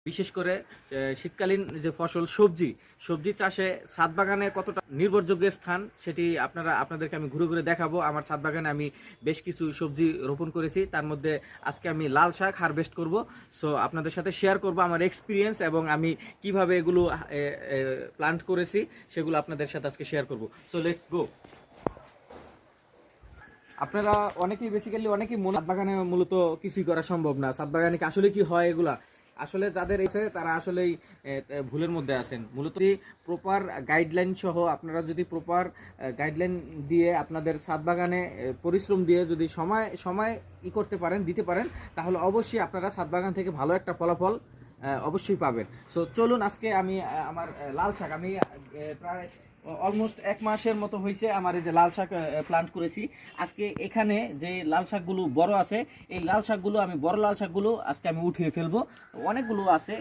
বিশেষ করে শীতকালীন যে ফসল সবজি চাষে ছাদ বাগানে কতটা নির্ভরযোগ্য স্থান সেটি আপনাদেরকে আমি ঘুরে ঘুরে দেখাবো। আমার ছাদ বাগানে আমি বেশ কিছু সবজি রোপণ করেছি, তার মধ্যে আজকে আমি লাল শাক হারভেস্ট করব। সো আপনাদের সাথে শেয়ার করব আমার এক্সপিরিয়েন্স এবং আমি কিভাবে এগুলো প্লান্ট করেছি সেগুলো আপনাদের সাথে আজকে শেয়ার করব। So let's go. আপনারা অনেকেই ছাদ বাগানে মূলত কিছুই করা সম্ভব না। ছাদ বাগানে কি আসলে কি হয় এগুলা আসলে যাদের এসে তারা আসলেই ভুলের মধ্যে আছেন। মূলত প্রপার গাইডলাইন সহ আপনারা যদি প্রপার গাইডলাইন দিয়ে আপনাদের ছাদ বাগানে পরিশ্রম দিয়ে যদি সময় দিতে পারেন, তাহলে অবশ্যই আপনারা ছাদ বাগান থেকে ভালো একটা ফলাফল অবশ্যই পাবেন। সো চলুন, আজকে আমি আমার লাল শাক আমি প্রায় অলমোস্ট 1 মাসের মতো হয়েছে আমার এই যে লাল শাক প্লান্ট করেছি। আজকে এখানে যে লাল শাকগুলো বড় আছে, এই লাল শাকগুলো আমি বড় লাল শাকগুলো আজকে আমি উঠিয়ে ফেলবো। অনেকগুলো আছে।